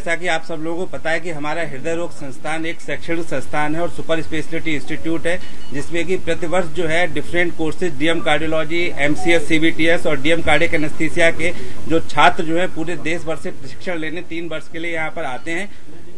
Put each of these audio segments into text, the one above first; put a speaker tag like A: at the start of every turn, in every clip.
A: जैसा कि आप सब लोगों को पता है कि हमारा हृदय रोग संस्थान एक शैक्षणिक संस्थान है और सुपर स्पेशलिटी इंस्टीट्यूट है, जिसमें कि प्रतिवर्ष जो है different courses DM cardiology, MCS, CBTS और डीएम कार्डियक एनेस्थीसिया के जो छात्र जो है पूरे देश भर से प्रशिक्षण लेने 3 वर्ष के लिए यहाँ पर आते हैं।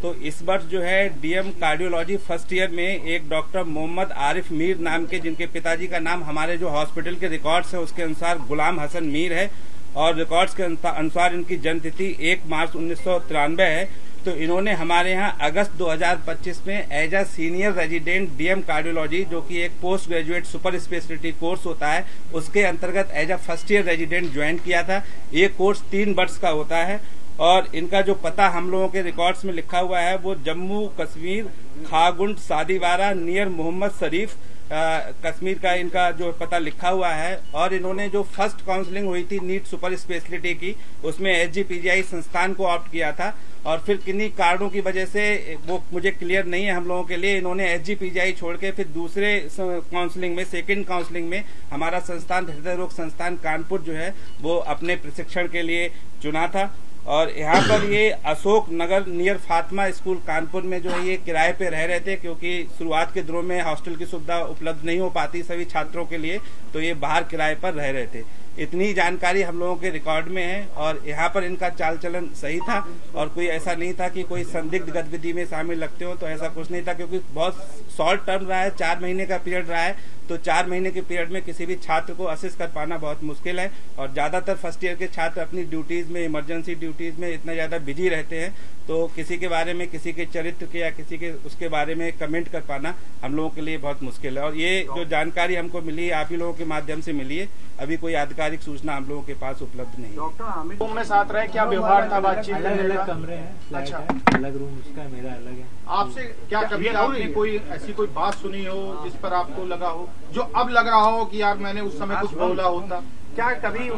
A: तो इस वर्ष जो है डीएम कार्डियोलॉजी फर्स्ट ईयर में एक डॉक्टर मोहम्मद आरिफ मीर नाम के, जिनके पिताजी का नाम हमारे जो हॉस्पिटल के रिकॉर्ड्स है उसके अनुसार गुलाम हसन मीर है और रिकॉर्ड्स के अनुसार इनकी जन्म तिथि 1 मार्च 1993 है। तो इन्होंने हमारे यहाँ अगस्त 2025 में as a senior resident DM cardiology, जो कि एक post graduate super speciality course होता है, उसके अंतर्गत as a first year resident join किया था। ये कोर्स 3 वर्ष का होता है और इनका जो पता हम लोगों के रिकॉर्ड्स में लिखा हुआ है वो जम्मू कश्मीर, खागुंड सादीवारा नियर मोहम्मद शरीफ कश्मीर का इनका जो पता लिखा हुआ है। और इन्होंने जो फर्स्ट काउंसलिंग हुई थी नीट सुपर स्पेशलिटी की, उसमें एसजीपीजीआई संस्थान को ऑप्ट किया था और फिर किन्हीं कारणों की वजह से वो मुझे क्लियर नहीं है हम लोगों के लिए, इन्होंने एसजीपीजीआई छोड़ के फिर दूसरे काउंसलिंग में, सेकेंड काउंसलिंग में हमारा संस्थान हृदय रोग संस्थान कानपुर जो है वो अपने प्रशिक्षण के लिए चुना था। और यहाँ पर ये अशोक नगर नियर फातिमा स्कूल कानपुर में जो है ये किराए पे रह रहे थे, क्योंकि शुरुआत के दिनों में हॉस्टल की सुविधा उपलब्ध नहीं हो पाती सभी छात्रों के लिए, तो ये बाहर किराए पर रह रहे थे। इतनी जानकारी हम लोगों के रिकॉर्ड में है और यहाँ पर इनका चाल चलन सही था और कोई ऐसा नहीं था कि कोई संदिग्ध गतिविधि में शामिल लगते हो, तो ऐसा कुछ नहीं था, क्योंकि बहुत शॉर्ट टर्म रहा है, 4 महीने का पीरियड रहा है। तो 4 महीने के पीरियड में किसी भी छात्र को असिस कर पाना बहुत मुश्किल है और ज्यादातर फर्स्ट ईयर के छात्र अपनी ड्यूटीज में, इमरजेंसी ड्यूटीज में इतना ज्यादा बिजी रहते हैं, तो किसी के बारे में, किसी के चरित्र के या किसी के उसके बारे में कमेंट कर पाना हम लोगों के लिए बहुत मुश्किल है। और ये जो जानकारी हमको मिली है आप ही लोगों के माध्यम से मिली है, अभी कोई आधिकारिक सूचना हम लोगों के पास उपलब्ध नहीं है।
B: डॉक्टर आमिर रूम में साथ रहे, क्या व्यवहार था, बातचीत?
C: अलग कमरे हैं, अच्छा, अलग रूम उसका है, मेरा अलग है।
B: आपसे क्या कभी आपने कोई ऐसी कोई बात सुनी हो जिस पर आपको लगा हो, जो अब लग रहा हो कि यार मैंने उस समय कुछ बोला होता? क्या कभी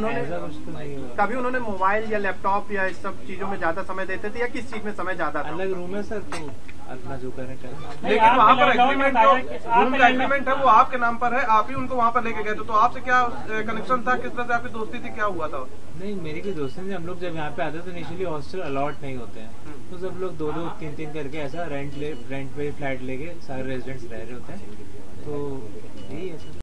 B: उन्होंने मोबाइल या लैपटॉप या इस सब चीजों में ज्यादा समय देते थे या किस चीज में समय ज्यादा था?
C: अलग रूम है सर, तो अपना जो करें करें।
D: लेकिन वहाँ पर एग्रीमेंट, जो रूम का एग्रीमेंट है वो आपके नाम पर है, आप ही उनको वहाँ पर लेके गए थे, तो आपसे क्या कनेक्शन था, किस तरह से आपकी दोस्ती थी, क्या हुआ था?
C: नहीं, मेरी कोई दोस्ती नहीं। हम लोग जब यहाँ पे आते तो इनिशियली हॉस्टल अलॉट नहीं होते हैं, तो सब लोग 2-2, 3-3 करके ऐसा रेंट पे फ्लैट लेके सारे रेजिडेंट्स रह रहे होते हैं, तो यही है सर।